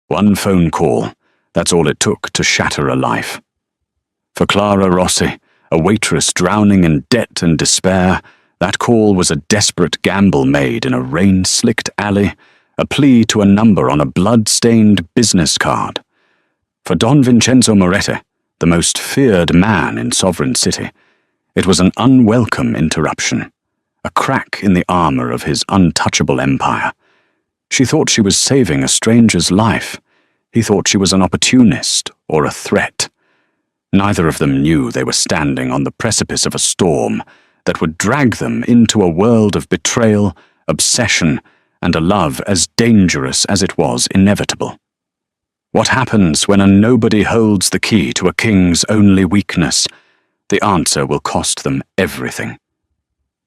One phone call, that's all it took to shatter a life. For Clara Rossi, a waitress drowning in debt and despair, that call was a desperate gamble made in a rain-slicked alley, a plea to a number on a blood-stained business card. For Don Vincenzo Moretti, the most feared man in Sovereign City, it was an unwelcome interruption, a crack in the armor of his untouchable empire. She thought she was saving a stranger's life. He thought she was an opportunist or a threat. Neither of them knew they were standing on the precipice of a storm that would drag them into a world of betrayal, obsession, and a love as dangerous as it was inevitable. What happens when a nobody holds the key to a king's only weakness? The answer will cost them everything.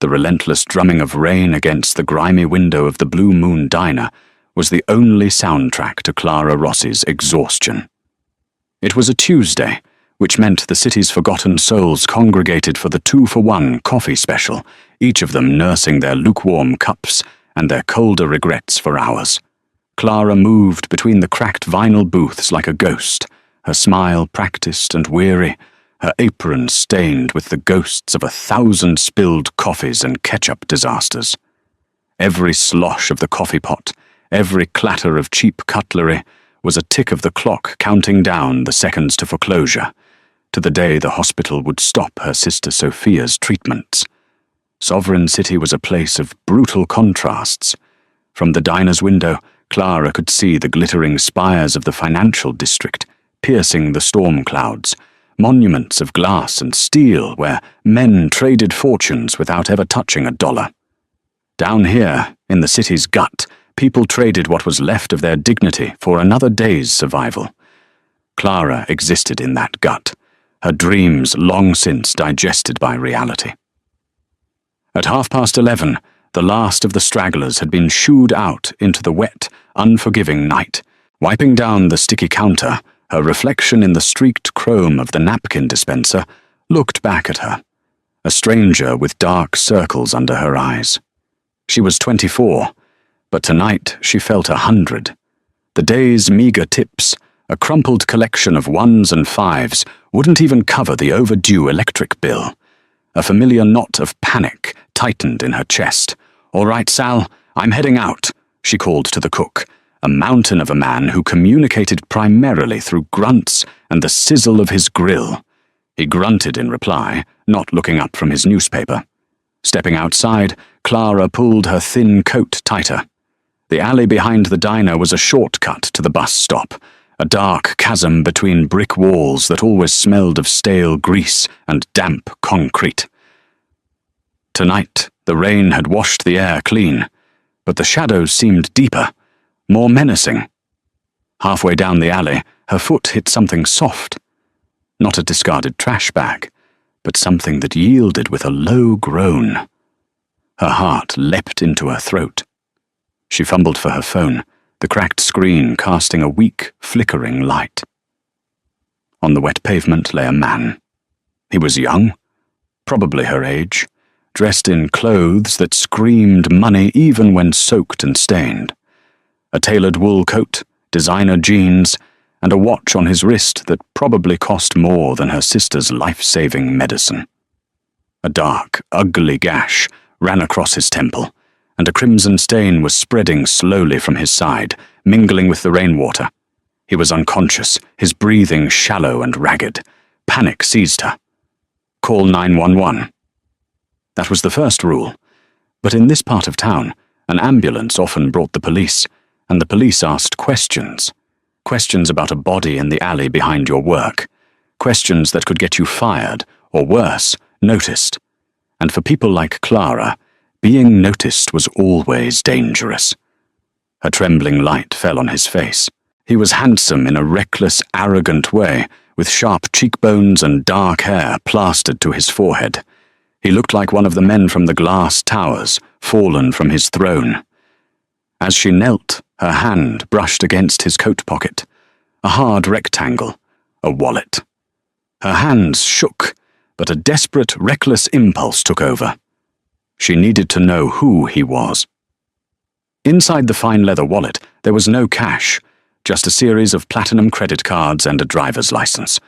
The relentless drumming of rain against the grimy window of the Blue Moon Diner was the only soundtrack to Clara Rossi's exhaustion. It was a Tuesday, which meant the city's forgotten souls congregated for the 2-for-1 coffee special, each of them nursing their lukewarm cups and their colder regrets for hours. Clara moved between the cracked vinyl booths like a ghost, her smile practiced and weary, her apron stained with the ghosts of 1,000 spilled coffees and ketchup disasters. Every slosh of the coffee pot, every clatter of cheap cutlery, was a tick of the clock counting down the seconds to foreclosure, to the day the hospital would stop her sister Sophia's treatments. Sovereign City was a place of brutal contrasts. From the diner's window, Clara could see the glittering spires of the financial district, piercing the storm clouds, monuments of glass and steel where men traded fortunes without ever touching a dollar. Down here, in the city's gut, people traded what was left of their dignity for another day's survival. Clara existed in that gut, her dreams long since digested by reality. At 11:30, the last of the stragglers had been shooed out into the wet, unforgiving night. Wiping down the sticky counter, her reflection in the streaked chrome of the napkin dispenser looked back at her, a stranger with dark circles under her eyes. She was 24, but tonight she felt 100. The day's meager tips, a crumpled collection of 1s and 5s, wouldn't even cover the overdue electric bill. A familiar knot of panic tightened in her chest. "All right, Sal, I'm heading out," she called to the cook, a mountain of a man who communicated primarily through grunts and the sizzle of his grill. He grunted in reply, not looking up from his newspaper. Stepping outside, Clara pulled her thin coat tighter. The alley behind the diner was a shortcut to the bus stop, a dark chasm between brick walls that always smelled of stale grease and damp concrete. Tonight, the rain had washed the air clean, but the shadows seemed deeper, more menacing. Halfway down the alley, her foot hit something soft. Not a discarded trash bag, but something that yielded with a low groan. Her heart leapt into her throat. She fumbled for her phone, the cracked screen casting a weak, flickering light. On the wet pavement lay a man. He was young, probably her age, dressed in clothes that screamed money even when soaked and stained. A tailored wool coat, designer jeans, and a watch on his wrist that probably cost more than her sister's life-saving medicine. A dark, ugly gash ran across his temple, and a crimson stain was spreading slowly from his side, mingling with the rainwater. He was unconscious, his breathing shallow and ragged. Panic seized her. Call 911. That was the first rule, but in this part of town, an ambulance often brought the police, and the police asked questions. Questions about a body in the alley behind your work. Questions that could get you fired, or worse, noticed. And for people like Clara, being noticed was always dangerous. Her trembling light fell on his face. He was handsome in a reckless, arrogant way, with sharp cheekbones and dark hair plastered to his forehead. He looked like one of the men from the glass towers, fallen from his throne. As she knelt, her hand brushed against his coat pocket. A hard rectangle, a wallet. Her hands shook, but a desperate, reckless impulse took over. She needed to know who he was. Inside the fine leather wallet, there was no cash, Just a series of platinum credit cards and a driver's license.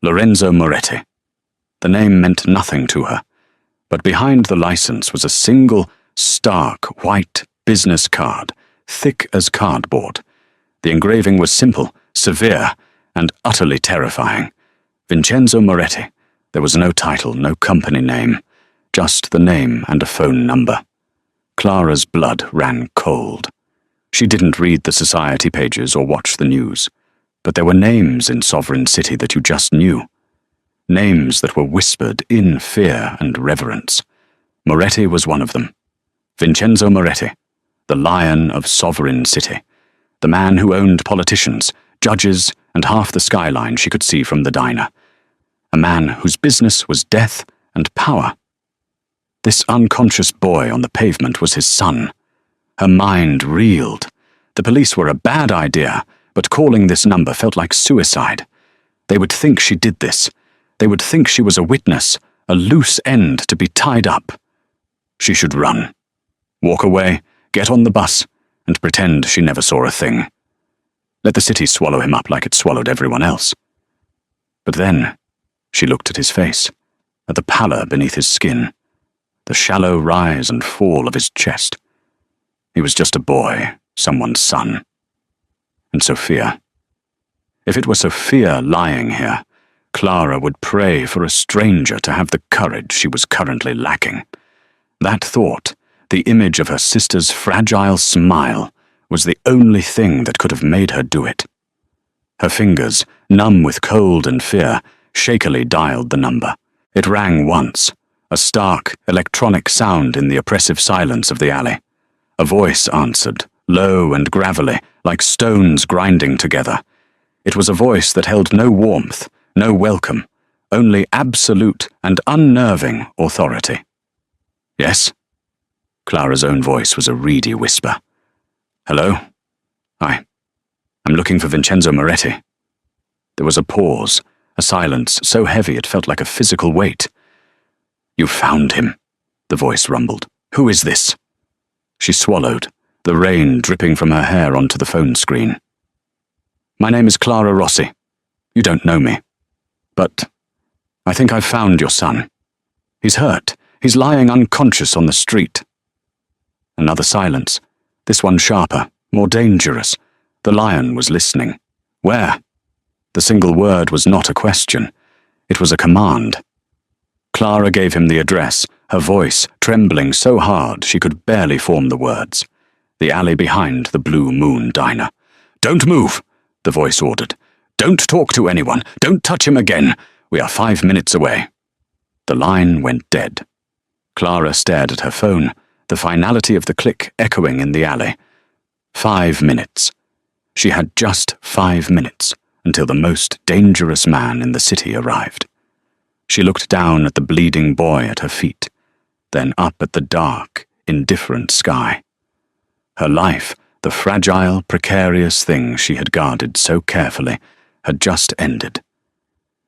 Lorenzo Moretti. The name meant nothing to her, but behind the license was a single, stark, white business card, thick as cardboard. The engraving was simple, severe, and utterly terrifying. Vincenzo Moretti. There was no title, no company name, just the name and a phone number. Clara's blood ran cold. She didn't read the society pages or watch the news, but there were names in Sovereign City that you just knew. Names that were whispered in fear and reverence. Moretti was one of them. Vincenzo Moretti, the Lion of Sovereign City, the man who owned politicians, judges, and half the skyline she could see from the diner. A man whose business was death and power. This unconscious boy on the pavement was his son. Her mind reeled. The police were a bad idea, but calling this number felt like suicide. They would think she did this. They would think she was a witness, a loose end to be tied up. She should run. Walk away, get on the bus, and pretend she never saw a thing. Let the city swallow him up like it swallowed everyone else. But then, she looked at his face, at the pallor beneath his skin, the shallow rise and fall of his chest. He was just a boy, someone's son. And Sophia. If it were Sophia lying here, Clara would pray for a stranger to have the courage she was currently lacking. That thought, the image of her sister's fragile smile, was the only thing that could have made her do it. Her fingers, numb with cold and fear, shakily dialed the number. It rang once, a stark, electronic sound in the oppressive silence of the alley. A voice answered, low and gravelly, like stones grinding together. It was a voice that held no warmth, no welcome, only absolute and unnerving authority. Yes? Clara's own voice was a reedy whisper. Hello? I'm looking for Vincenzo Moretti. There was a pause, a silence so heavy it felt like a physical weight. You found him, the voice rumbled. Who is this? She swallowed, the rain dripping from her hair onto the phone screen. My name is Clara Rossi. You don't know me. But I think I've found your son. He's hurt. He's lying unconscious on the street. Another silence, this one sharper, more dangerous. The lion was listening. Where? The single word was not a question. It was a command. Clara gave him the address, her voice trembling so hard she could barely form the words. The alley behind the Blue Moon Diner. Don't move, the voice ordered. Don't talk to anyone. Don't touch him again. We are 5 minutes away. The line went dead. Clara stared at her phone, the finality of the click echoing in the alley. 5 minutes. She had just 5 minutes until the most dangerous man in the city arrived. She looked down at the bleeding boy at her feet, then up at the dark, indifferent sky. Her life, the fragile, precarious thing she had guarded so carefully, had just ended.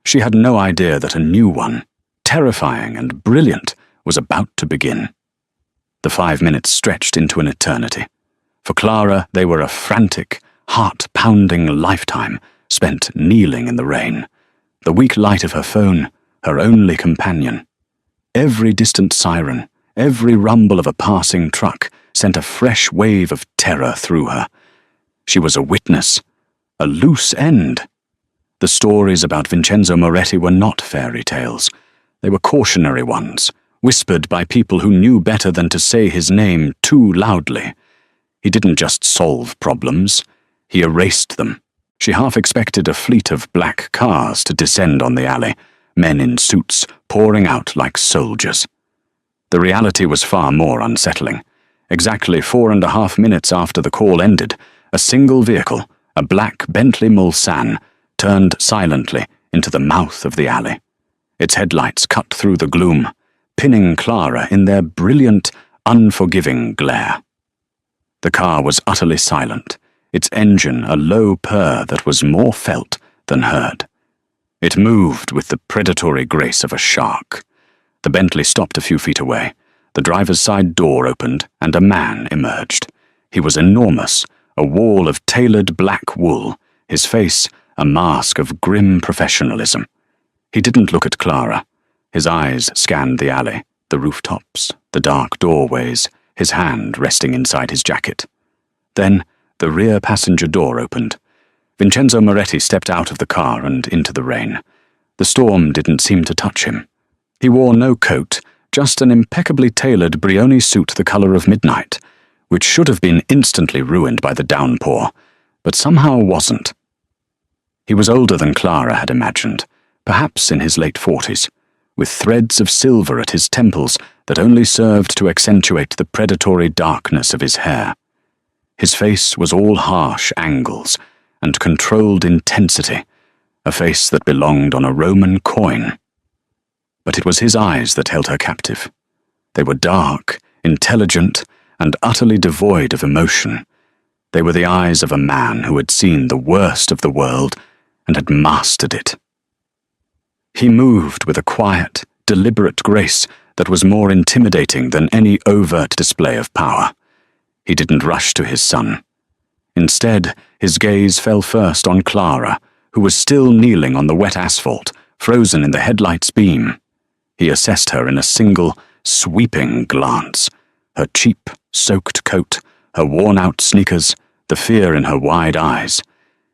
She had no idea that a new one, terrifying and brilliant, was about to begin. The 5 minutes stretched into an eternity. For Clara, they were a frantic, heart-pounding lifetime spent kneeling in the rain. The weak light of her phone, her only companion. Every distant siren, every rumble of a passing truck sent a fresh wave of terror through her. She was a witness, a loose end. The stories about Vincenzo Moretti were not fairy tales. They were cautionary ones, whispered by people who knew better than to say his name too loudly. He didn't just solve problems, he erased them. She half expected a fleet of black cars to descend on the alley, men in suits pouring out like soldiers. The reality was far more unsettling. Exactly 4.5 minutes after the call ended, a single vehicle, a black Bentley Mulsanne, turned silently into the mouth of the alley. Its headlights cut through the gloom, pinning Clara in their brilliant, unforgiving glare. The car was utterly silent, its engine a low purr that was more felt than heard. It moved with the predatory grace of a shark. The Bentley stopped a few feet away. The driver's side door opened, and a man emerged. He was enormous, a wall of tailored black wool, his face a mask of grim professionalism. He didn't look at Clara. His eyes scanned the alley, the rooftops, the dark doorways, his hand resting inside his jacket. Then the rear passenger door opened. Vincenzo Moretti stepped out of the car and into the rain. The storm didn't seem to touch him. He wore no coat, just an impeccably tailored Brioni suit the color of midnight, which should have been instantly ruined by the downpour, but somehow wasn't. He was older than Clara had imagined, perhaps in his late 40s, with threads of silver at his temples that only served to accentuate the predatory darkness of his hair. His face was all harsh angles and controlled intensity, a face that belonged on a Roman coin. But it was his eyes that held her captive. They were dark, intelligent, and utterly devoid of emotion. They were the eyes of a man who had seen the worst of the world and had mastered it. He moved with a quiet, deliberate grace that was more intimidating than any overt display of power. He didn't rush to his son. Instead, his gaze fell first on Clara, who was still kneeling on the wet asphalt, frozen in the headlight's beam. He assessed her in a single, sweeping glance. Her cheap, soaked coat, her worn-out sneakers, the fear in her wide eyes.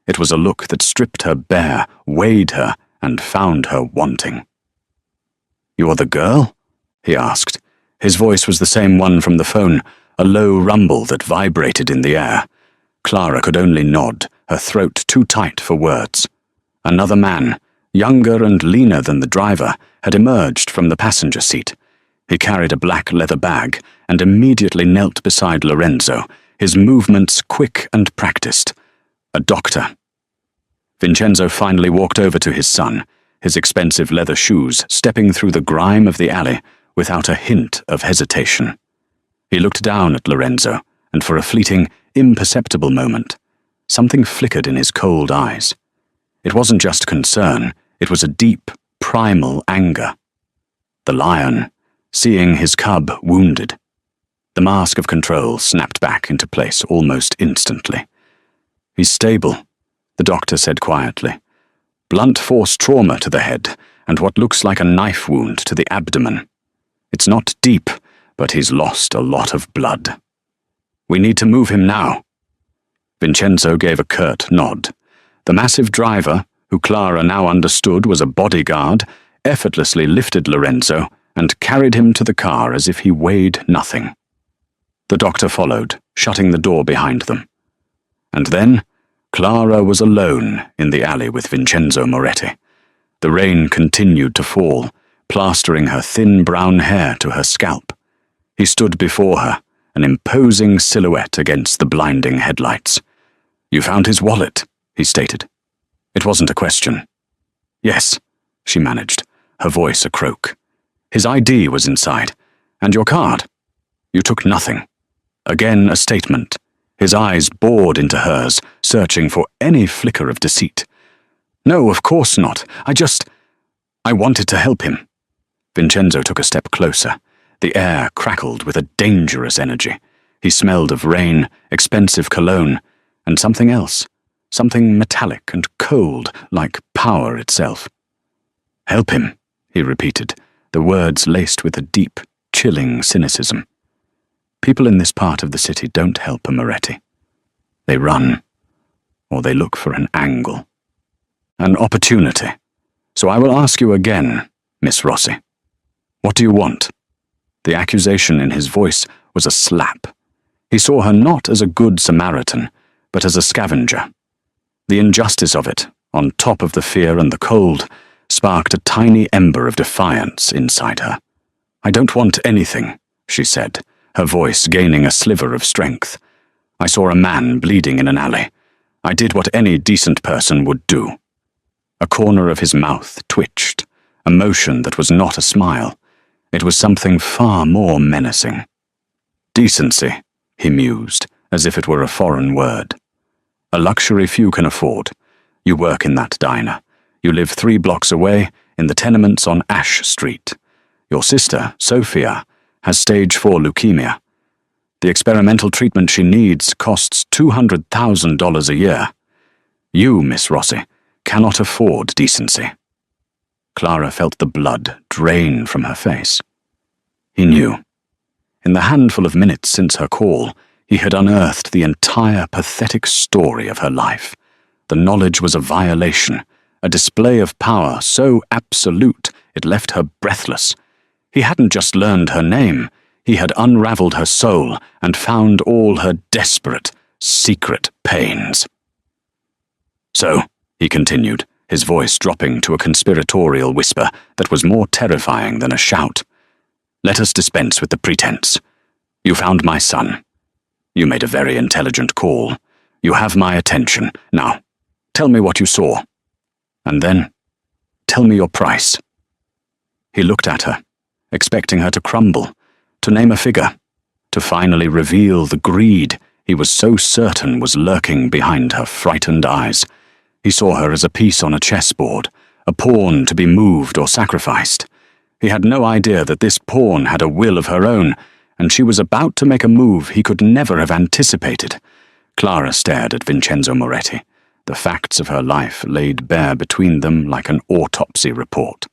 It was a look that stripped her bare, weighed her, and found her wanting. "You're the girl?" he asked. His voice was the same one from the phone, a low rumble that vibrated in the air. Clara could only nod, her throat too tight for words. Another man, younger and leaner than the driver, had emerged from the passenger seat. He carried a black leather bag and immediately knelt beside Lorenzo, his movements quick and practiced. A doctor. Vincenzo finally walked over to his son, his expensive leather shoes stepping through the grime of the alley without a hint of hesitation. He looked down at Lorenzo, and for a fleeting, imperceptible moment, something flickered in his cold eyes. It wasn't just concern, it was a deep, primal anger. The lion, seeing his cub wounded. The mask of control snapped back into place almost instantly. "He's stable," the doctor said quietly. "Blunt force trauma to the head, and what looks like a knife wound to the abdomen. It's not deep, but he's lost a lot of blood. We need to move him now." Vincenzo gave a curt nod. The massive driver, who Clara now understood was a bodyguard, effortlessly lifted Lorenzo and carried him to the car as if he weighed nothing. The doctor followed, shutting the door behind them. And then, Clara was alone in the alley with Vincenzo Moretti. The rain continued to fall, plastering her thin brown hair to her scalp. He stood before her, an imposing silhouette against the blinding headlights. "You found his wallet," he stated. It wasn't a question. "Yes," she managed, her voice a croak. "His ID was inside. And your card. You took nothing." Again a statement. His eyes bored into hers, searching for any flicker of deceit. "No, of course not. I wanted to help him." Vincenzo took a step closer. The air crackled with a dangerous energy. He smelled of rain, expensive cologne, and something else. Something metallic and cold, like power itself. "Help him," he repeated, the words laced with a deep, chilling cynicism. People in this part of the city don't help a Moretti. They run, or they look for an angle. An opportunity. So I will ask you again, Miss Rossi. What do you want? The accusation in his voice was a slap. He saw her not as a good Samaritan, but as a scavenger. The injustice of it, on top of the fear and the cold, sparked a tiny ember of defiance inside her. "I don't want anything," she said, her voice gaining a sliver of strength. "I saw a man bleeding in an alley. I did what any decent person would do." A corner of his mouth twitched, a motion that was not a smile. It was something far more menacing. "Decency," he mused, as if it were a foreign word. "A luxury few can afford. You work in that diner. You live 3 blocks away, in the tenements on Ash Street. Your sister, Sophia, has stage 4 leukemia. The experimental treatment she needs costs $200,000 a year. You, Miss Rossi, cannot afford decency. Clara felt the blood drain from her face. He knew. In the handful of minutes since her call, he had unearthed the entire pathetic story of her life. The knowledge was a violation, a display of power so absolute it left her breathless. He hadn't just learned her name, he had unraveled her soul and found all her desperate, secret pains. So, he continued, his voice dropping to a conspiratorial whisper that was more terrifying than a shout. Let us dispense with the pretense. You found my son. You made a very intelligent call. You have my attention. Now, tell me what you saw. And then, tell me your price. He looked at her, expecting her to crumble, to name a figure, to finally reveal the greed he was so certain was lurking behind her frightened eyes. He saw her as a piece on a chessboard, a pawn to be moved or sacrificed. He had no idea that this pawn had a will of her own, and she was about to make a move he could never have anticipated. Clara stared at Vincenzo Moretti, the facts of her life laid bare between them like an autopsy report.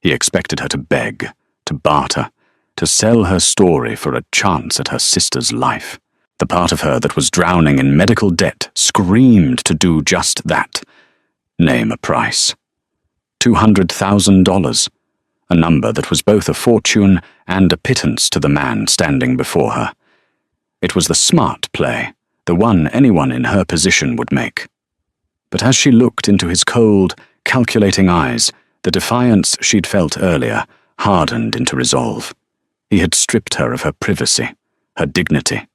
He expected her to beg, to barter, to sell her story for a chance at her sister's life. The part of her that was drowning in medical debt screamed to do just that. Name a price. $200,000. A number that was both a fortune and a pittance to the man standing before her. It was the smart play, the one anyone in her position would make. But as she looked into his cold, calculating eyes, the defiance she'd felt earlier hardened into resolve. He had stripped her of her privacy, her dignity.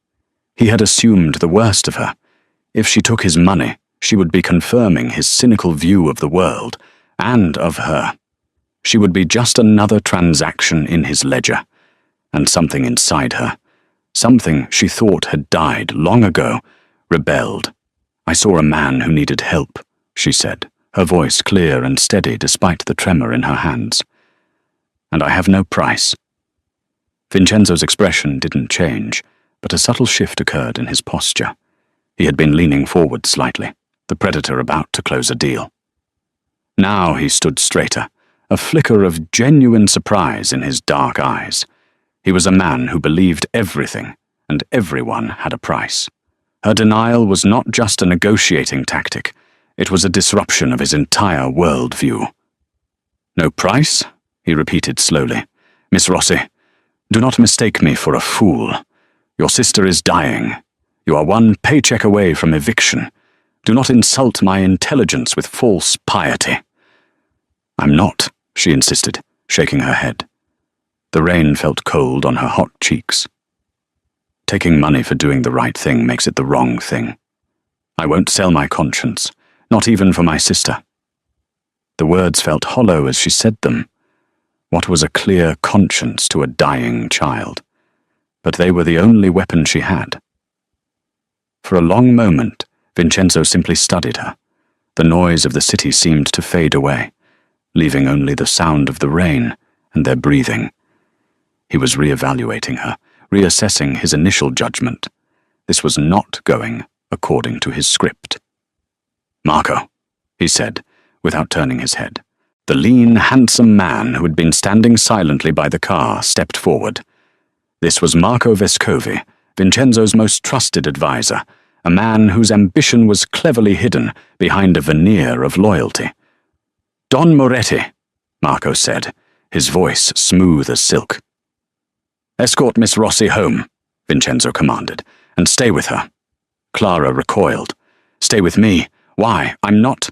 He had assumed the worst of her. If she took his money, she would be confirming his cynical view of the world, and of her. She would be just another transaction in his ledger, and something inside her, something she thought had died long ago, rebelled. I saw a man who needed help, she said, her voice clear and steady despite the tremor in her hands. And I have no price. Vincenzo's expression didn't change, but a subtle shift occurred in his posture. He had been leaning forward slightly, the predator about to close a deal. Now he stood straighter, a flicker of genuine surprise in his dark eyes. He was a man who believed everything, and everyone had a price. Her denial was not just a negotiating tactic, it was a disruption of his entire worldview. No price? He repeated slowly. Miss Rossi, do not mistake me for a fool. Your sister is dying. You are one paycheck away from eviction. Do not insult my intelligence with false piety. I'm not, she insisted, shaking her head. The rain felt cold on her hot cheeks. Taking money for doing the right thing makes it the wrong thing. I won't sell my conscience, not even for my sister. The words felt hollow as she said them. What was a clear conscience to a dying child? But they were the only weapon she had. For a long moment, Vincenzo simply studied her. The noise of the city seemed to fade away, leaving only the sound of the rain and their breathing. He was re-evaluating her, reassessing his initial judgment. This was not going according to his script. Marco, he said, without turning his head. The lean, handsome man who had been standing silently by the car stepped forward. This was Marco Vescovi, Vincenzo's most trusted advisor, a man whose ambition was cleverly hidden behind a veneer of loyalty. Don Moretti, Marco said, his voice smooth as silk. Escort Miss Rossi home, Vincenzo commanded, and stay with her. Clara recoiled. Stay with me? Why, I'm not.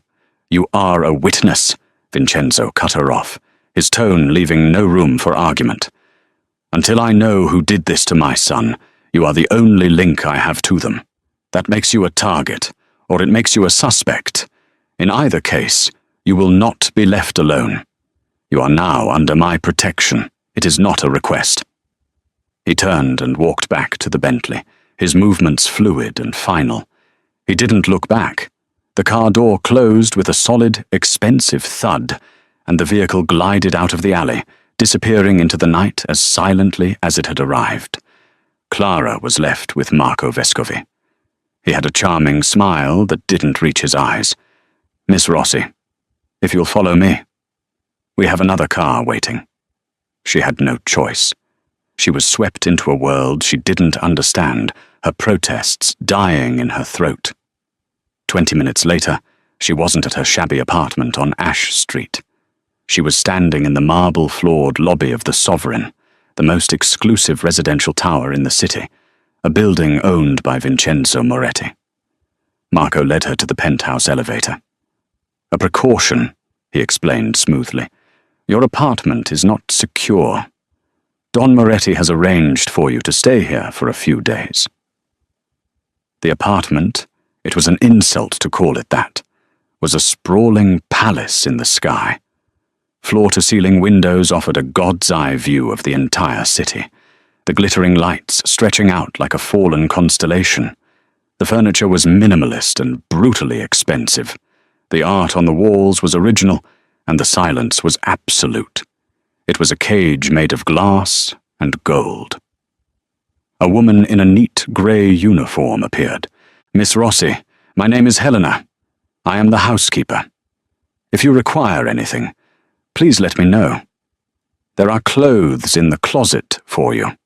You are a witness, Vincenzo cut her off, his tone leaving no room for argument. Until I know who did this to my son, you are the only link I have to them. That makes you a target, or it makes you a suspect. In either case, you will not be left alone. You are now under my protection. It is not a request. He turned and walked back to the Bentley, his movements fluid and final. He didn't look back. The car door closed with a solid, expensive thud, and the vehicle glided out of the alley, disappearing into the night as silently as it had arrived. Clara was left with Marco Vescovi. He had a charming smile that didn't reach his eyes. Miss Rossi, if you'll follow me. We have another car waiting." She had no choice. She was swept into a world she didn't understand, her protests dying in her throat. 20 minutes later, she wasn't at her shabby apartment on Ash Street. She was standing in the marble-floored lobby of the Sovereign, the most exclusive residential tower in the city, a building owned by Vincenzo Moretti. Marco led her to the penthouse elevator. "A precaution," he explained smoothly. "Your apartment is not secure. Don Moretti has arranged for you to stay here for a few days." The apartment, it was an insult to call it that, was a sprawling palace in the sky. Floor-to-ceiling windows offered a god's-eye view of the entire city, the glittering lights stretching out like a fallen constellation. The furniture was minimalist and brutally expensive. The art on the walls was original, and the silence was absolute. It was a cage made of glass and gold. A woman in a neat grey uniform appeared. "Miss Rossi, my name is Helena. I am the housekeeper. If you require anything, please let me know. There are clothes in the closet for you."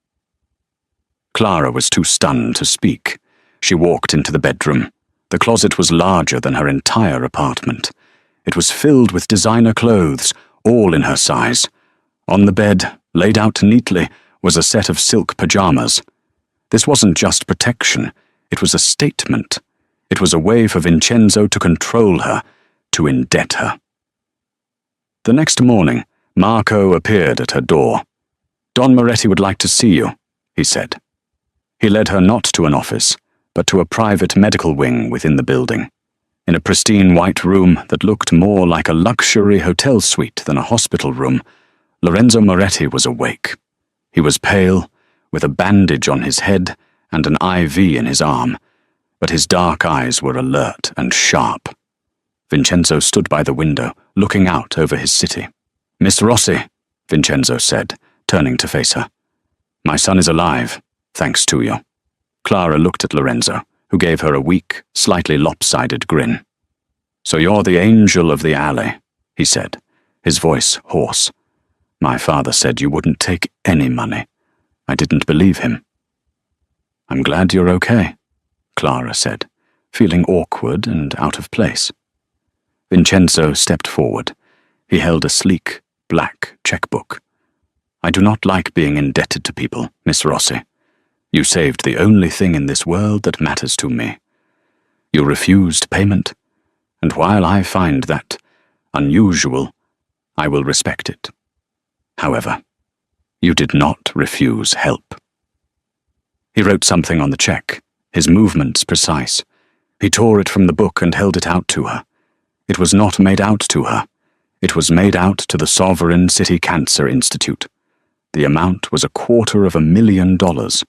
Clara was too stunned to speak. She walked into the bedroom. The closet was larger than her entire apartment. It was filled with designer clothes, all in her size. On the bed, laid out neatly, was a set of silk pajamas. This wasn't just protection, it was a statement. It was a way for Vincenzo to control her, to indebt her. The next morning, Marco appeared at her door. "Don Moretti would like to see you," he said. He led her not to an office, but to a private medical wing within the building. In a pristine white room that looked more like a luxury hotel suite than a hospital room, Lorenzo Moretti was awake. He was pale, with a bandage on his head and an IV in his arm, but his dark eyes were alert and sharp. Vincenzo stood by the window, looking out over his city. "Miss Rossi," Vincenzo said, turning to face her. "My son is alive, thanks to you." Clara looked at Lorenzo, who gave her a weak, slightly lopsided grin. "So you're the angel of the alley," he said, his voice hoarse. "My father said you wouldn't take any money. I didn't believe him." "I'm glad you're okay," Clara said, feeling awkward and out of place. Vincenzo stepped forward. He held a sleek, black checkbook. "I do not like being indebted to people, Miss Rossi. You saved the only thing in this world that matters to me. You refused payment, and while I find that unusual, I will respect it. However, you did not refuse help." He wrote something on the check, his movements precise. He tore it from the book and held it out to her. It was not made out to her. It was made out to the Sovereign City Cancer Institute. The amount was $250,000.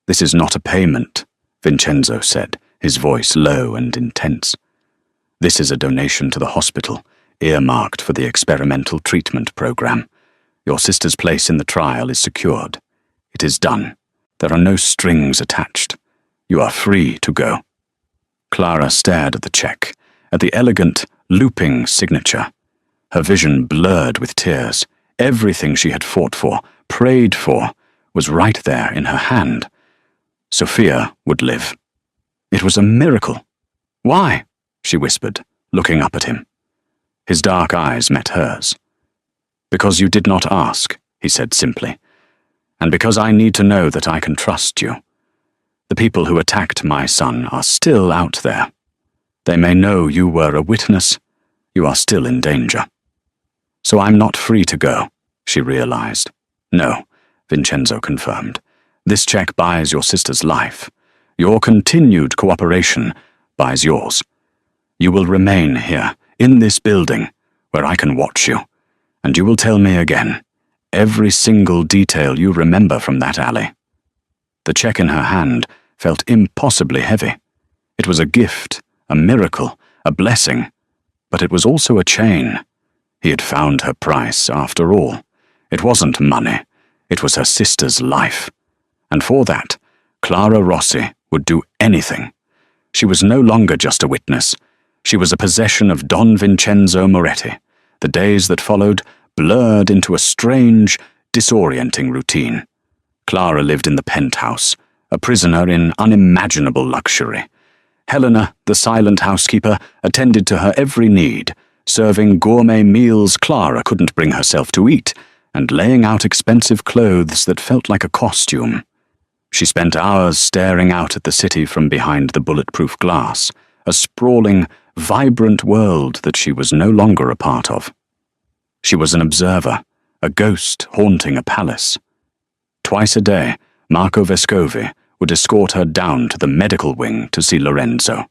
"This is not a payment," Vincenzo said, his voice low and intense. "This is a donation to the hospital, earmarked for the experimental treatment program. Your sister's place in the trial is secured. It is done. There are no strings attached. You are free to go." Clara stared at the check, at the elegant, looping signature. Her vision blurred with tears. Everything she had fought for, prayed for, was right there in her hand. Sophia would live. It was a miracle. "Why?" she whispered, looking up at him. His dark eyes met hers. "Because you did not ask," he said simply, "and because I need to know that I can trust you. The people who attacked my son are still out there. They may know you were a witness. You are still in danger." "So I'm not free to go," she realized. "No," Vincenzo confirmed. "This check buys your sister's life. Your continued cooperation buys yours. You will remain here, in this building, where I can watch you, and you will tell me again every single detail you remember from that alley." The check in her hand felt impossibly heavy. It was a gift, a miracle, a blessing, but it was also a chain. He had found her price, after all. It wasn't money, it was her sister's life. And for that, Clara Rossi would do anything. She was no longer just a witness. She was a possession of Don Vincenzo Moretti. The days that followed blurred into a strange, disorienting routine. Clara lived in the penthouse, a prisoner in unimaginable luxury. Helena, the silent housekeeper, attended to her every need, serving gourmet meals Clara couldn't bring herself to eat, and laying out expensive clothes that felt like a costume. She spent hours staring out at the city from behind the bulletproof glass, a sprawling, vibrant world that she was no longer a part of. She was an observer, a ghost haunting a palace. Twice a day, Marco Vescovi would escort her down to the medical wing to see Lorenzo.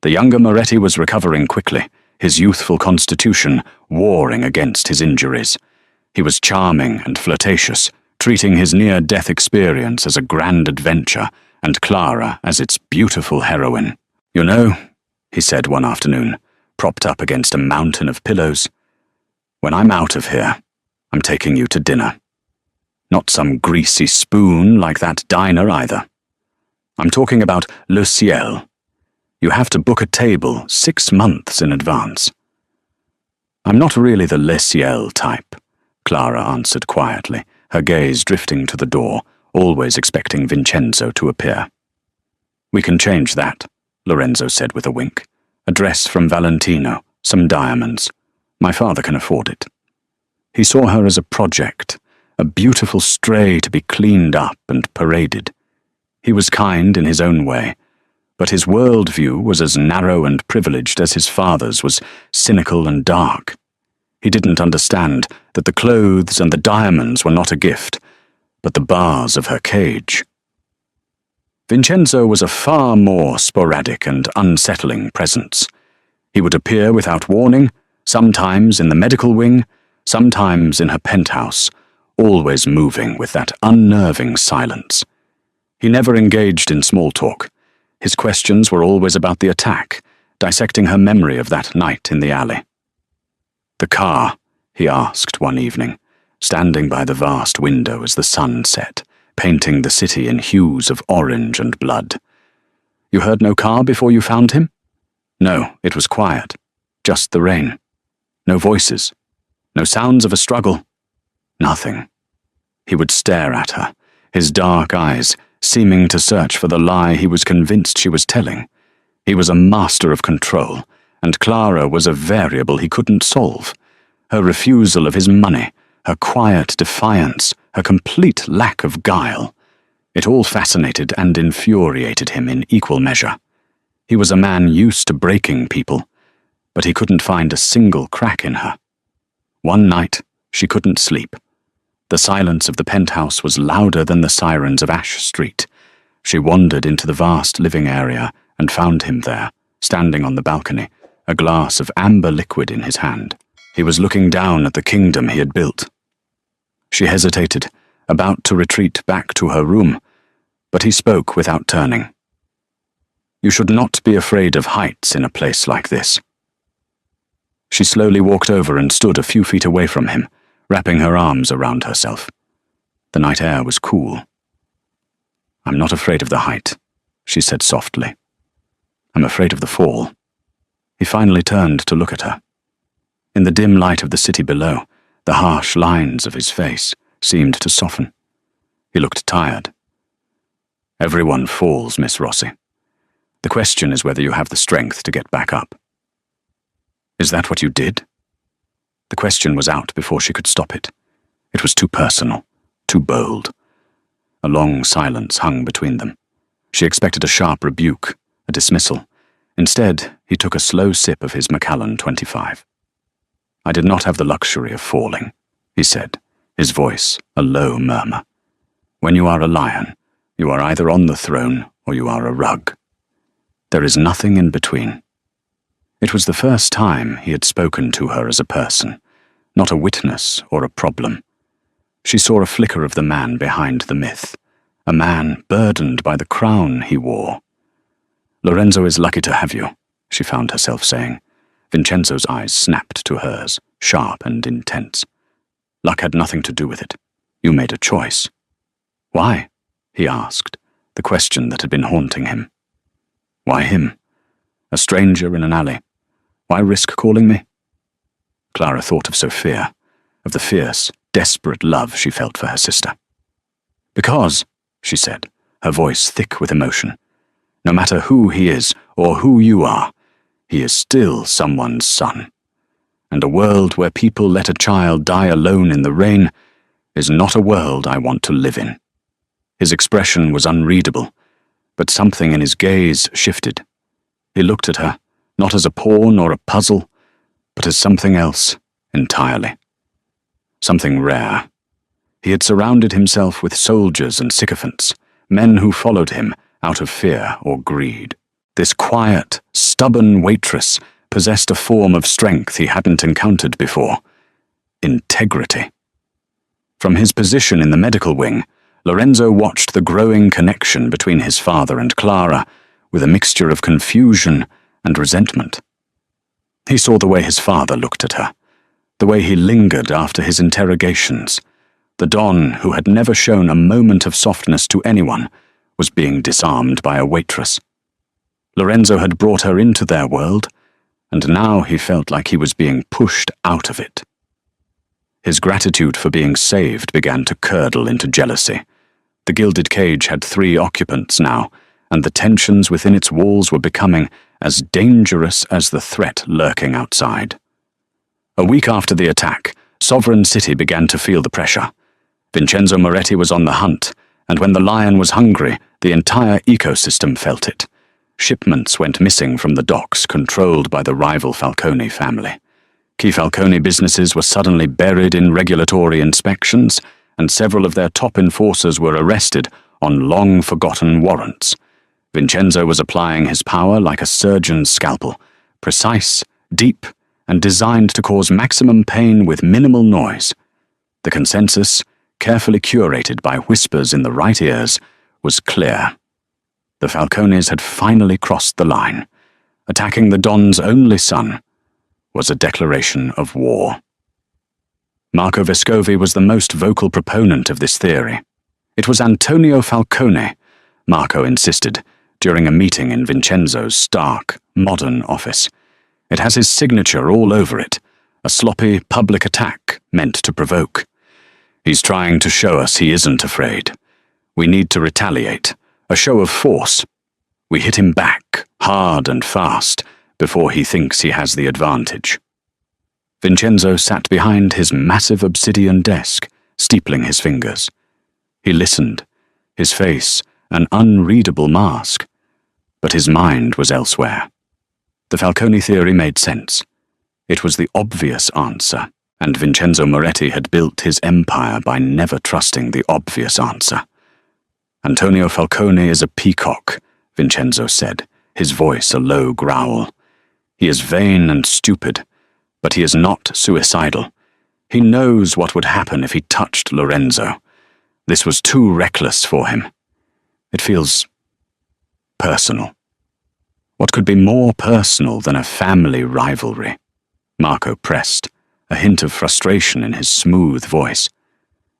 The younger Moretti was recovering quickly, his youthful constitution warring against his injuries. He was charming and flirtatious, treating his near-death experience as a grand adventure and Clara as its beautiful heroine. "You know," he said one afternoon, propped up against a mountain of pillows, "when I'm out of here, I'm taking you to dinner. Not some greasy spoon like that diner either. I'm talking about Le Ciel. You have to book a table 6 months in advance." "I'm not really the Le Ciel type," Clara answered quietly, her gaze drifting to the door, always expecting Vincenzo to appear. "We can change that," Lorenzo said with a wink. "A dress from Valentino, some diamonds. My father can afford it." He saw her as a project, a beautiful stray to be cleaned up and paraded. He was kind in his own way, but his worldview was as narrow and privileged as his father's was cynical and dark. He didn't understand that the clothes and the diamonds were not a gift, but the bars of her cage. Vincenzo was a far more sporadic and unsettling presence. He would appear without warning, sometimes in the medical wing, sometimes in her penthouse, always moving with that unnerving silence. He never engaged in small talk. His questions were always about the attack, dissecting her memory of that night in the alley. "The car," he asked one evening, standing by the vast window as the sun set, painting the city in hues of orange and blood. "You heard no car before you found him?" "No, it was quiet. Just the rain. No voices. No sounds of a struggle. Nothing." He would stare at her, his dark eyes seeming to search for the lie he was convinced she was telling. He was a master of control, and Clara was a variable he couldn't solve. Her refusal of his money, her quiet defiance, her complete lack of guile. It all fascinated and infuriated him in equal measure. He was a man used to breaking people, but he couldn't find a single crack in her. One night, she couldn't sleep. The silence of the penthouse was louder than the sirens of Ash Street. She wandered into the vast living area and found him there, standing on the balcony, a glass of amber liquid in his hand. He was looking down at the kingdom he had built. She hesitated, about to retreat back to her room, but he spoke without turning. "You should not be afraid of heights in a place like this." She slowly walked over and stood a few feet away from him, wrapping her arms around herself. The night air was cool. "I'm not afraid of the height," she said softly. "I'm afraid of the fall." He finally turned to look at her. In the dim light of the city below, the harsh lines of his face seemed to soften. He looked tired. "Everyone falls, Miss Rossi. The question is whether you have the strength to get back up." "Is that what you did?" The question was out before she could stop it. It was too personal, too bold. A long silence hung between them. She expected a sharp rebuke, a dismissal. Instead, he took a slow sip of his Macallan 25. "I did not have the luxury of falling," he said, his voice a low murmur. "When you are a lion, you are either on the throne or you are a rug. There is nothing in between." It was the first time he had spoken to her as a person, not a witness or a problem. She saw a flicker of the man behind the myth, a man burdened by the crown he wore. "Lorenzo is lucky to have you," she found herself saying. Vincenzo's eyes snapped to hers, sharp and intense. "Luck had nothing to do with it. You made a choice." "Why?" he asked, the question that had been haunting him. Why him? A stranger in an alley, Why risk calling me? Clara thought of Sophia, of the fierce, desperate love she felt for her sister. Because, she said, her voice thick with emotion, no matter who he is or who you are, he is still someone's son. And a world where people let a child die alone in the rain is not a world I want to live in. His expression was unreadable, but something in his gaze shifted. He looked at her, not as a pawn or a puzzle, but as something else entirely. Something rare. He had surrounded himself with soldiers and sycophants, men who followed him out of fear or greed. This quiet, stubborn waitress possessed a form of strength he hadn't encountered before. Integrity. From his position in the medical wing, Lorenzo watched the growing connection between his father and Clara with a mixture of confusion and resentment. He saw the way his father looked at her, the way he lingered after his interrogations. The Don, who had never shown a moment of softness to anyone, was being disarmed by a waitress. Lorenzo had brought her into their world, and now he felt like he was being pushed out of it. His gratitude for being saved began to curdle into jealousy. The gilded cage had 3 occupants now, and the tensions within its walls were becoming as dangerous as the threat lurking outside. A week after the attack, Sovereign City began to feel the pressure. Vincenzo Moretti was on the hunt, and when the lion was hungry, the entire ecosystem felt it. Shipments went missing from the docks controlled by the rival Falcone family. Key Falcone businesses were suddenly buried in regulatory inspections, and several of their top enforcers were arrested on long-forgotten warrants. Vincenzo was applying his power like a surgeon's scalpel, precise, deep, and designed to cause maximum pain with minimal noise. The consensus, carefully curated by whispers in the right ears, was clear. The Falcones had finally crossed the line. Attacking the Don's only son was a declaration of war. Marco Vescovi was the most vocal proponent of this theory. It was Antonio Falcone, Marco insisted, during a meeting in Vincenzo's stark, modern office. It has his signature all over it, a sloppy public attack meant to provoke. He's trying to show us he isn't afraid. We need to retaliate, a show of force. We hit him back, hard and fast, before he thinks he has the advantage. Vincenzo sat behind his massive obsidian desk, steepling his fingers. He listened, his face an unreadable mask, but his mind was elsewhere. The Falcone theory made sense. It was the obvious answer, and Vincenzo Moretti had built his empire by never trusting the obvious answer. Antonio Falcone is a peacock, Vincenzo said, his voice a low growl. He is vain and stupid, but he is not suicidal. He knows what would happen if he touched Lorenzo. This was too reckless for him. It feels personal. What could be more personal than a family rivalry? Marco pressed, a hint of frustration in his smooth voice.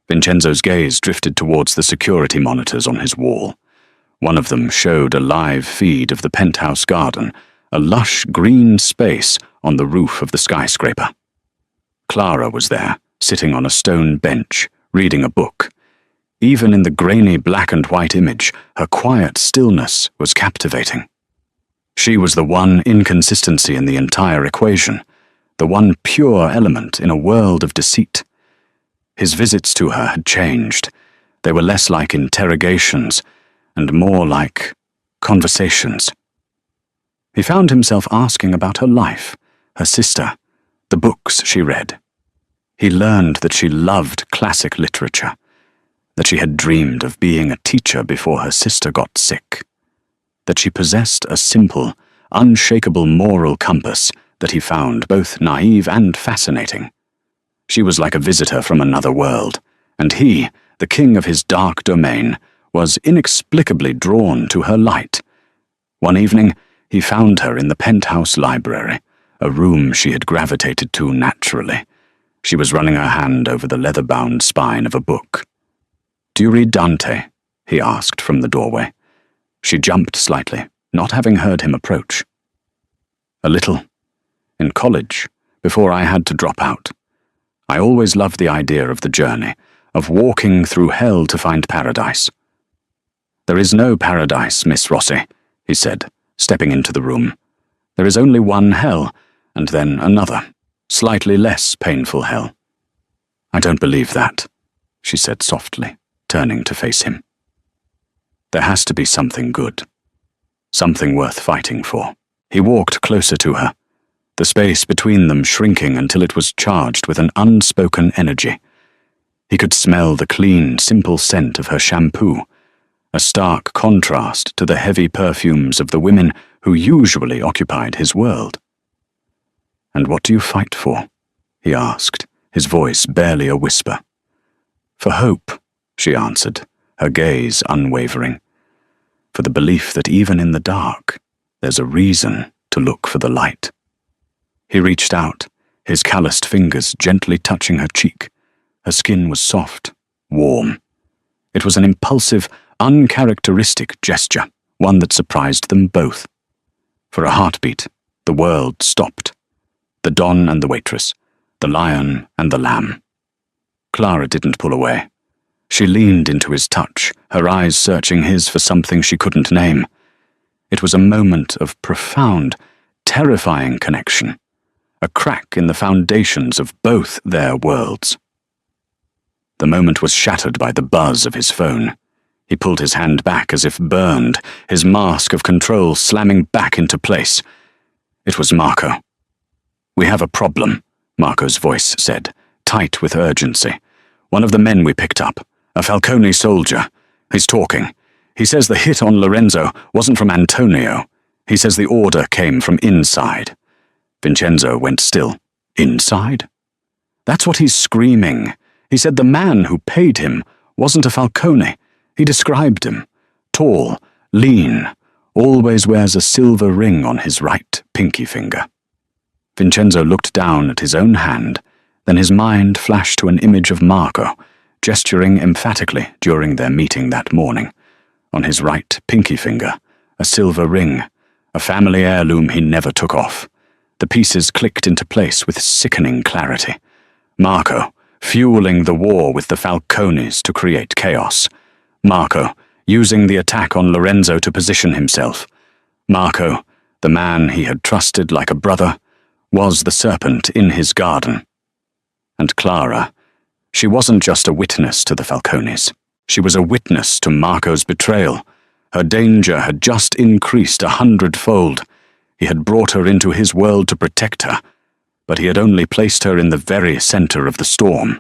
Vincenzo's gaze drifted towards the security monitors on his wall. One of them showed a live feed of the penthouse garden, a lush green space on the roof of the skyscraper. Clara was there, sitting on a stone bench, reading a book. Even in the grainy black and white image, her quiet stillness was captivating. She was the one inconsistency in the entire equation, the one pure element in a world of deceit. His visits to her had changed. They were less like interrogations and more like conversations. He found himself asking about her life, her sister, the books she read. He learned that she loved classic literature, that she had dreamed of being a teacher before her sister got sick, that she possessed a simple, unshakable moral compass that he found both naive and fascinating. She was like a visitor from another world, and he, the king of his dark domain, was inexplicably drawn to her light. One evening, he found her in the penthouse library, a room she had gravitated to naturally. She was running her hand over the leather-bound spine of a book. "Do you read Dante?" he asked from the doorway. She jumped slightly, not having heard him approach. "A little. in college, before I had to drop out. I always loved the idea of the journey, of walking through hell to find paradise. "There is no paradise, Miss Rossi," he said, stepping into the room. "There is only one hell, and then another, slightly less painful hell." "I don't believe that," she said softly, turning to face him. "There has to be something good, something worth fighting for." He walked closer to her, the space between them shrinking until it was charged with an unspoken energy. He could smell the clean, simple scent of her shampoo, a stark contrast to the heavy perfumes of the women who usually occupied his world. "And what do you fight for?" he asked, his voice barely a whisper. "For hope," she answered, her gaze unwavering. "For the belief that even in the dark, there's a reason to look for the light." He reached out, his calloused fingers gently touching her cheek. Her skin was soft, warm. It was an impulsive, uncharacteristic gesture, one that surprised them both. For a heartbeat, the world stopped. The Don and the waitress, the lion and the lamb. Clara didn't pull away. She leaned into his touch, her eyes searching his for something she couldn't name. It was a moment of profound, terrifying connection, a crack in the foundations of both their worlds. The moment was shattered by the buzz of his phone. He pulled his hand back as if burned, his mask of control slamming back into place. It was Marco. "We have a problem," Marco's voice said, tight with urgency. "One of the men we picked up, a Falcone soldier. He's talking. He says the hit on Lorenzo wasn't from Antonio. He says the order came from inside." Vincenzo went still. "Inside?" "That's what he's screaming. He said the man who paid him wasn't a Falcone. He described him. Tall, lean, always wears a silver ring on his right pinky finger." Vincenzo looked down at his own hand, then his mind flashed to an image of Marco, gesturing emphatically during their meeting that morning. On his right pinky finger, a silver ring, a family heirloom he never took off. The pieces clicked into place with sickening clarity. Marco, fueling the war with the Falcones to create chaos. Marco, using the attack on Lorenzo to position himself. Marco, the man he had trusted like a brother, was the serpent in his garden. And Clara, she wasn't just a witness to the Falcones. She was a witness to Marco's betrayal. Her danger had just increased 100-fold. He had brought her into his world to protect her, but he had only placed her in the very center of the storm.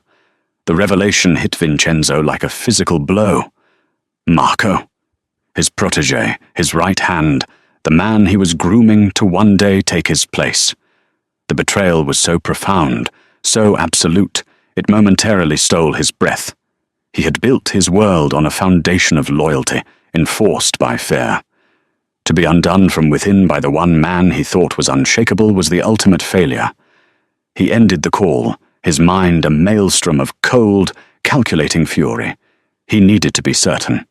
The revelation hit Vincenzo like a physical blow. Marco, his protégé, his right hand, the man he was grooming to one day take his place. The betrayal was so profound, so absolute, it momentarily stole his breath. He had built his world on a foundation of loyalty, enforced by fear. To be undone from within by the one man he thought was unshakable was the ultimate failure. He ended the call, his mind a maelstrom of cold, calculating fury. He needed to be certain.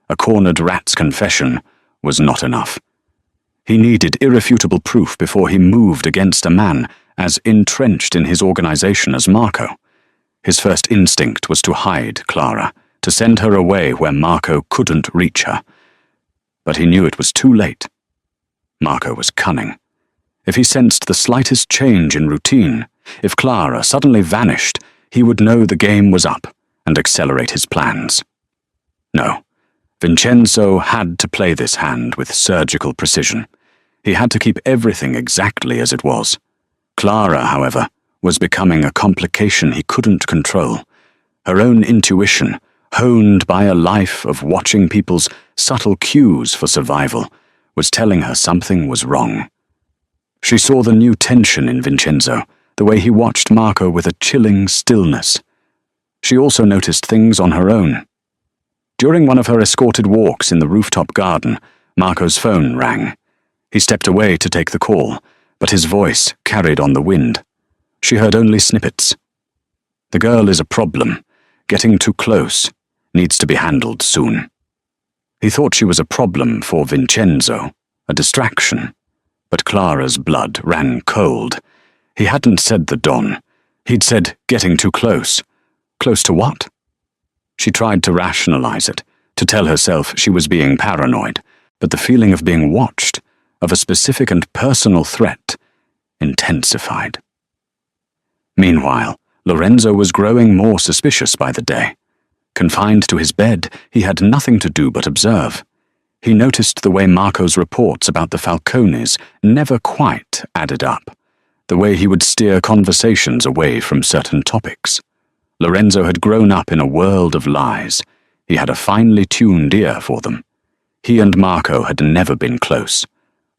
A cornered rat's confession was not enough. He needed irrefutable proof before he moved against a man as entrenched in his organization as Marco. His first instinct was to hide Clara, to send her away where Marco couldn't reach her. But he knew it was too late. Marco was cunning. If he sensed the slightest change in routine, if Clara suddenly vanished, he would know the game was up and accelerate his plans. No, Vincenzo had to play this hand with surgical precision. He had to keep everything exactly as it was. Clara, however, was becoming a complication he couldn't control. Her own intuition, honed by a life of watching people's subtle cues for survival, was telling her something was wrong. She saw the new tension in Vincenzo, the way he watched Marco with a chilling stillness. She also noticed things on her own. During one of her escorted walks in the rooftop garden, Marco's phone rang. He stepped away to take the call, but his voice carried on the wind. She heard only snippets. "The girl is a problem. Getting too close. Needs to be handled soon." He thought she was a problem for Vincenzo, a distraction. But Clara's blood ran cold. He hadn't said the Don. He'd said getting too close. Close to what? She tried to rationalize it, to tell herself she was being paranoid, but the feeling of being watched, of a specific and personal threat, intensified. Meanwhile, Lorenzo was growing more suspicious by the day. Confined to his bed, he had nothing to do but observe. He noticed the way Marco's reports about the Falcones never quite added up, the way he would steer conversations away from certain topics. Lorenzo had grown up in a world of lies. He had a finely tuned ear for them. He and Marco had never been close.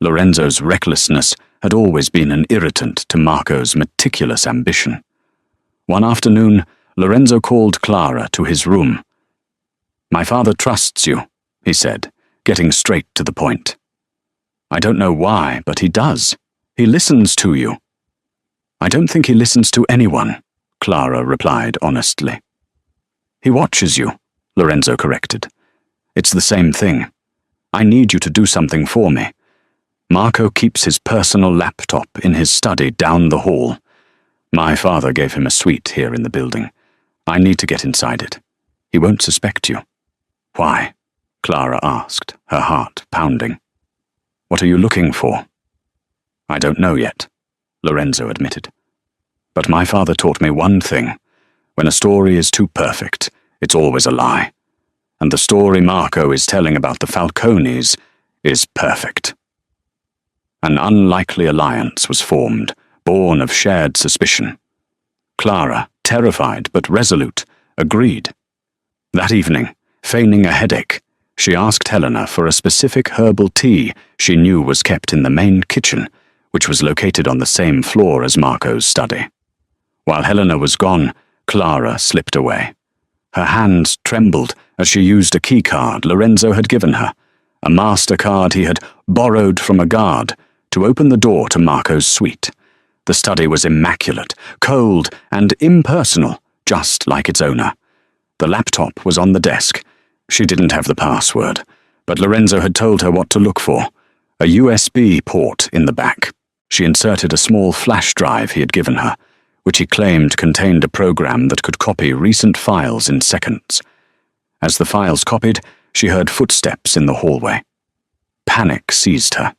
Lorenzo's recklessness had always been an irritant to Marco's meticulous ambition. One afternoon, Lorenzo called Clara to his room. "My father trusts you," he said, getting straight to the point. "I don't know why, but he does. He listens to you." "I don't think he listens to anyone," Clara replied honestly. "He watches you," Lorenzo corrected. "It's the same thing. I need you to do something for me. Marco keeps his personal laptop in his study down the hall. My father gave him a suite here in the building. I need to get inside it. He won't suspect you." "Why?" Clara asked, her heart pounding. "What are you looking for?" "I don't know yet," Lorenzo admitted. "But my father taught me one thing. When a story is too perfect, it's always a lie. And the story Marco is telling about the Falcones is perfect." An unlikely alliance was formed, born of shared suspicion. Clara, terrified but resolute, agreed. That evening, feigning a headache, she asked Helena for a specific herbal tea she knew was kept in the main kitchen, which was located on the same floor as Marco's study. While Helena was gone, Clara slipped away. Her hands trembled as she used a keycard Lorenzo had given her, a MasterCard he had borrowed from a guard, to open the door to Marco's suite. The study was immaculate, cold, and impersonal, just like its owner. The laptop was on the desk. She didn't have the password, but Lorenzo had told her what to look for: a USB port in the back. She inserted a small flash drive he had given her, which he claimed contained a program that could copy recent files in seconds. As the files copied, she heard footsteps in the hallway. Panic seized her.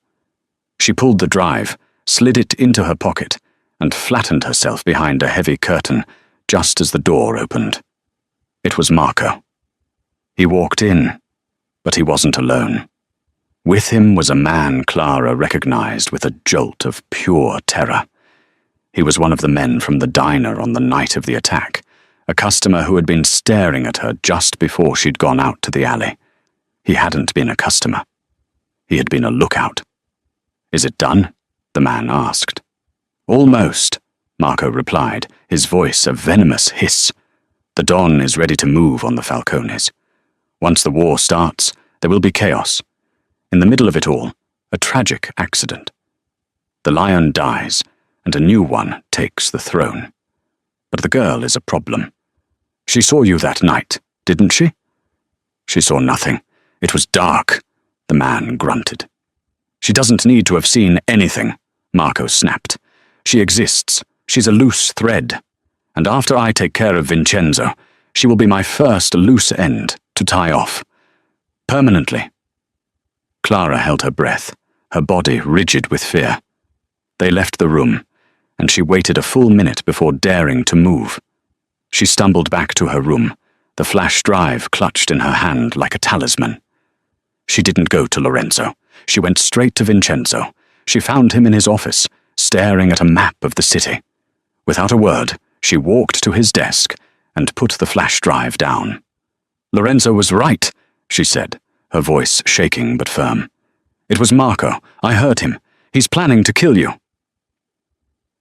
She pulled the drive, slid it into her pocket, and flattened herself behind a heavy curtain just as the door opened. It was Marco. He walked in, but he wasn't alone. With him was a man Clara recognized with a jolt of pure terror. He was one of the men from the diner on the night of the attack, a customer who had been staring at her just before she'd gone out to the alley. He hadn't been a customer. He had been a lookout. "Is it done?" the man asked. "Almost," Marco replied, his voice a venomous hiss. "The Don is ready to move on the Falcones. Once the war starts, there will be chaos. In the middle of it all, a tragic accident. The lion dies, and a new one takes the throne. But the girl is a problem. She saw you that night, didn't she?" "She saw nothing. It was dark," the man grunted. "She doesn't need to have seen anything," Marco snapped. "She exists. She's a loose thread. And after I take care of Vincenzo, she will be my first loose end to tie off. Permanently." Clara held her breath, her body rigid with fear. They left the room, and she waited a full minute before daring to move. She stumbled back to her room, the flash drive clutched in her hand like a talisman. She didn't go to Lorenzo. She went straight to Vincenzo. She found him in his office, staring at a map of the city. Without a word, she walked to his desk and put the flash drive down. "Lorenzo was right," she said, her voice shaking but firm. "It was Marco. I heard him. He's planning to kill you."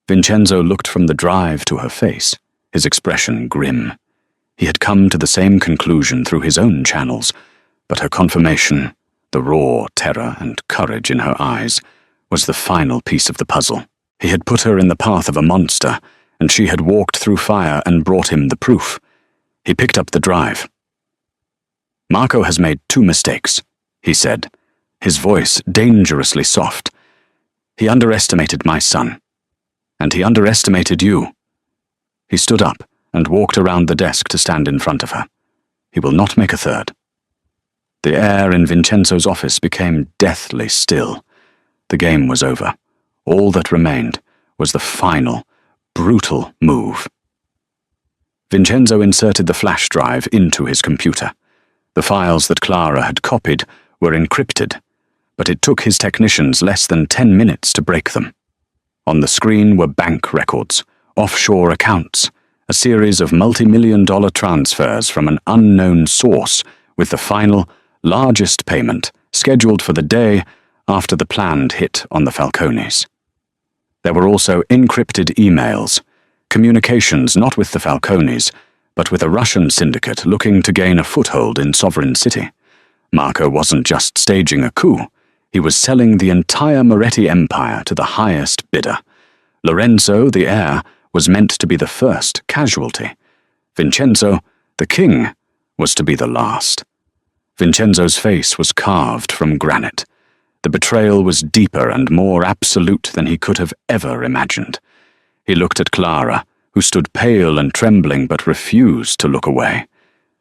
Vincenzo looked from the drive to her face, his expression grim. He had come to the same conclusion through his own channels, but her confirmation, the raw terror and courage in her eyes, was the final piece of the puzzle. He had put her in the path of a monster, and she had walked through fire and brought him the proof. He picked up the drive. "Marco has made 2 mistakes," he said, his voice dangerously soft. "He underestimated my son. And he underestimated you." He stood up and walked around the desk to stand in front of her. "He will not make a third." The air in Vincenzo's office became deathly still. The game was over. All that remained was the final, brutal move. Vincenzo inserted the flash drive into his computer. The files that Clara had copied were encrypted, but it took his technicians less than 10 minutes to break them. On the screen were bank records, offshore accounts, a series of multi-million-dollar transfers from an unknown source, with the final, largest payment scheduled for the day after the planned hit on the Falcones. There were also encrypted emails, communications not with the Falcones, but with a Russian syndicate looking to gain a foothold in Sovereign City. Marco wasn't just staging a coup, he was selling the entire Moretti empire to the highest bidder. Lorenzo, the heir, was meant to be the first casualty. Vincenzo, the king, was to be the last. Vincenzo's face was carved from granite. The betrayal was deeper and more absolute than he could have ever imagined. He looked at Clara, who stood pale and trembling but refused to look away.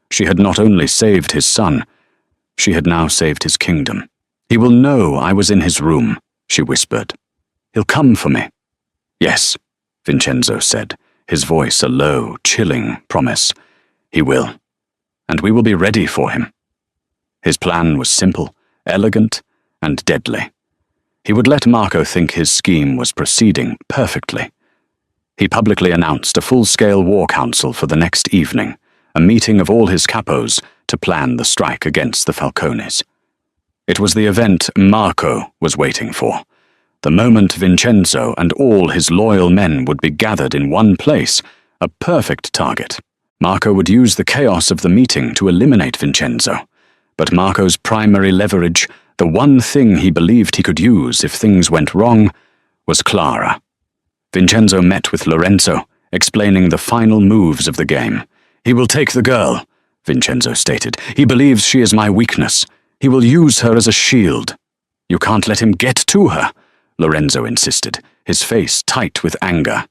She had not only saved his son, she had now saved his kingdom. "He will know I was in his room," she whispered. "He'll come for me." "Yes," Vincenzo said, his voice a low, chilling promise. "He will. And we will be ready for him." His plan was simple, elegant, and deadly. He would let Marco think his scheme was proceeding perfectly. He publicly announced a full-scale war council for the next evening, a meeting of all his capos to plan the strike against the Falcones. It was the event Marco was waiting for, the moment Vincenzo and all his loyal men would be gathered in one place, a perfect target. Marco would use the chaos of the meeting to eliminate Vincenzo, but Marco's primary leverage, the one thing he believed he could use if things went wrong, was Clara. Vincenzo met with Lorenzo, explaining the final moves of the game. "He will take the girl," Vincenzo stated. "He believes she is my weakness. He will use her as a shield." "You can't let him get to her," Lorenzo insisted, his face tight with anger.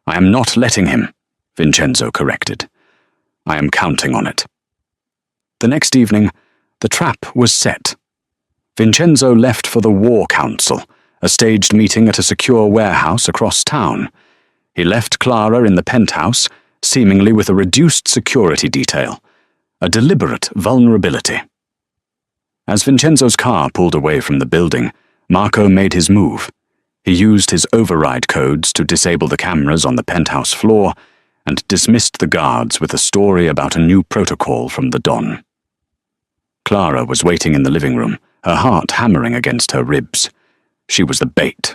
"I am not letting him," Vincenzo corrected. "I am counting on it." The next evening, the trap was set. Vincenzo left for the War Council, a staged meeting at a secure warehouse across town. He left Clara in the penthouse, seemingly with a reduced security detail, a deliberate vulnerability. As Vincenzo's car pulled away from the building, Marco made his move. He used his override codes to disable the cameras on the penthouse floor and dismissed the guards with a story about a new protocol from the Don. Clara was waiting in the living room, her heart hammering against her ribs. She was the bait.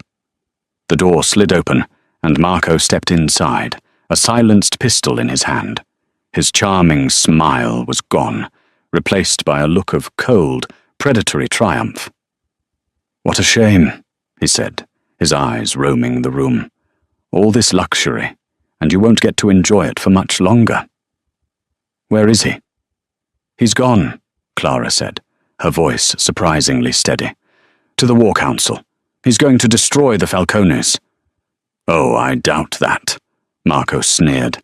The door slid open, and Marco stepped inside, a silenced pistol in his hand. His charming smile was gone, replaced by a look of cold, predatory triumph. "What a shame," he said, his eyes roaming the room. "All this luxury, and you won't get to enjoy it for much longer." "Where is he?" "He's gone," Clara said, her voice surprisingly steady. "To the War Council. He's going to destroy the Falcones." "Oh, I doubt that," Marco sneered.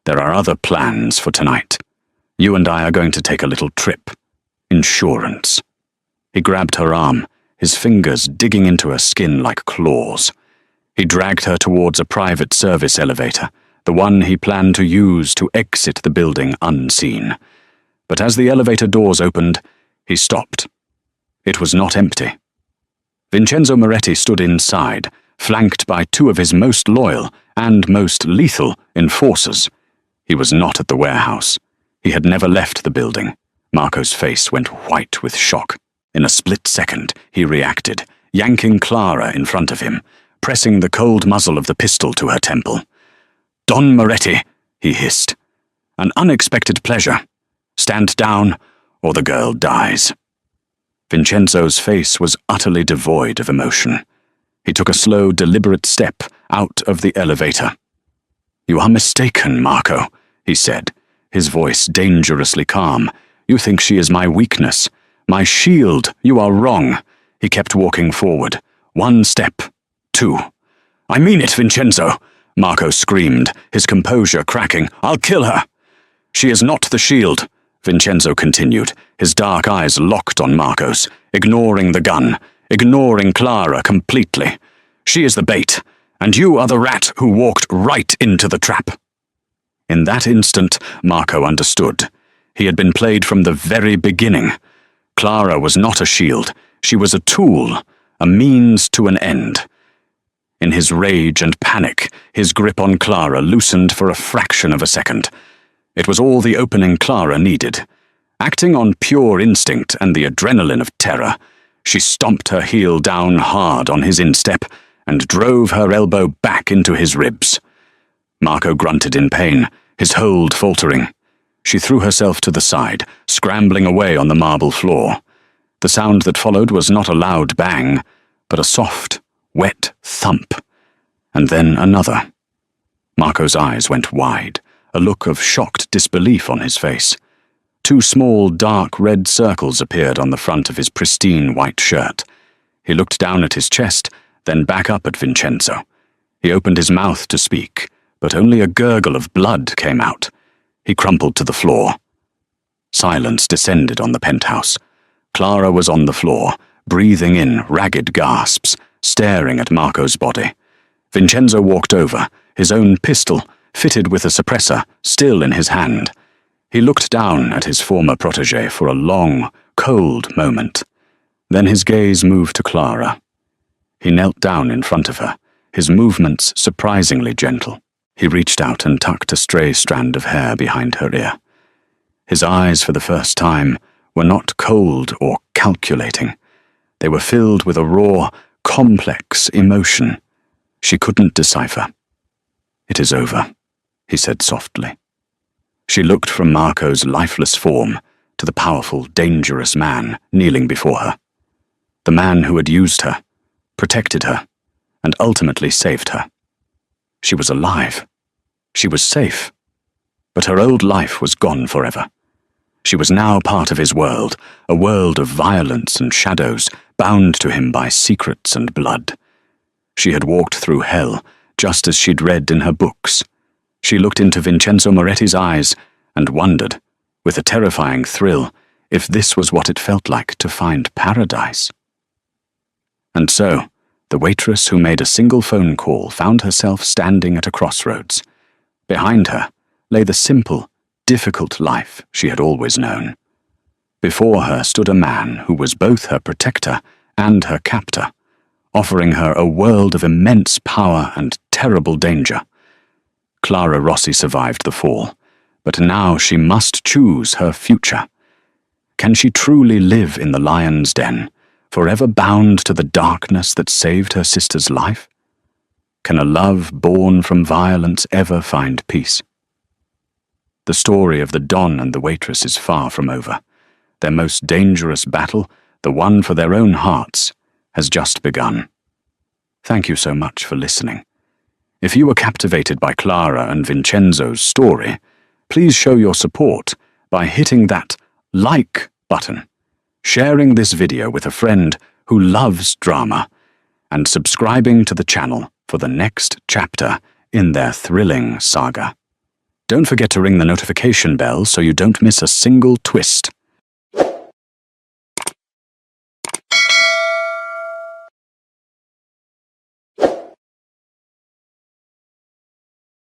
"There are other plans for tonight. You and I are going to take a little trip. Insurance." He grabbed her arm, his fingers digging into her skin like claws. He dragged her towards a private service elevator, the one he planned to use to exit the building unseen. But as the elevator doors opened, he stopped. It was not empty. Vincenzo Moretti stood inside, flanked by two of his most loyal and most lethal enforcers. He was not at the warehouse. He had never left the building. Marco's face went white with shock. In a split second, he reacted, yanking Clara in front of him, pressing the cold muzzle of the pistol to her temple. "Don Moretti," he hissed. "An unexpected pleasure. Stand down, or the girl dies." Vincenzo's face was utterly devoid of emotion. He took a slow, deliberate step out of the elevator. "You are mistaken, Marco," he said, his voice dangerously calm. "You think she is my weakness, my shield. You are wrong." He kept walking forward. 1 step, 2. I mean it, Vincenzo, Marco screamed, his composure cracking. I'll kill her. She is not the shield, Vincenzo continued, his dark eyes locked on Marco's, ignoring the gun, ignoring Clara completely. She is the bait, and you are the rat who walked right into the trap. In that instant, Marco understood. He had been played from the very beginning. Clara was not a shield. She was a tool, a means to an end. In his rage and panic, his grip on Clara loosened for a fraction of a second. It was all the opening Clara needed. Acting on pure instinct and the adrenaline of terror, she stomped her heel down hard on his instep and drove her elbow back into his ribs. Marco grunted in pain, his hold faltering. She threw herself to the side, scrambling away on the marble floor. The sound that followed was not a loud bang, but a soft, wet thump, and then another. Marco's eyes went wide, a look of shocked disbelief on his face. 2 small, dark red circles appeared on the front of his pristine white shirt. He looked down at his chest, then back up at Vincenzo. He opened his mouth to speak, but only a gurgle of blood came out. He crumpled to the floor. Silence descended on the penthouse. Clara was on the floor, breathing in ragged gasps, staring at Marco's body. Vincenzo walked over, his own pistol, fitted with a suppressor, still in his hand. He looked down at his former protégé for a long, cold moment. Then his gaze moved to Clara. He knelt down in front of her, his movements surprisingly gentle. He reached out and tucked a stray strand of hair behind her ear. His eyes, for the first time, were not cold or calculating. They were filled with a raw, complex emotion she couldn't decipher. "It is over," he said softly. She looked from Marco's lifeless form to the powerful, dangerous man kneeling before her. The man who had used her, protected her, and ultimately saved her. She was alive. She was safe. But her old life was gone forever. She was now part of his world, a world of violence and shadows, bound to him by secrets and blood. She had walked through hell, just as she'd read in her books. She looked into Vincenzo Moretti's eyes and wondered, with a terrifying thrill, if this was what it felt like to find paradise. And so, the waitress who made a single phone call found herself standing at a crossroads. Behind her lay the simple, difficult life she had always known. Before her stood a man who was both her protector and her captor, offering her a world of immense power and terrible danger. Clara Rossi survived the fall, but now she must choose her future. Can she truly live in the lion's den, forever bound to the darkness that saved her sister's life? Can a love born from violence ever find peace? The story of the Don and the waitress is far from over. Their most dangerous battle, the one for their own hearts, has just begun. Thank you so much for listening. If you were captivated by Clara and Vincenzo's story, please show your support by hitting that like button, sharing this video with a friend who loves drama, and subscribing to the channel for the next chapter in their thrilling saga. Don't forget to ring the notification bell so you don't miss a single twist.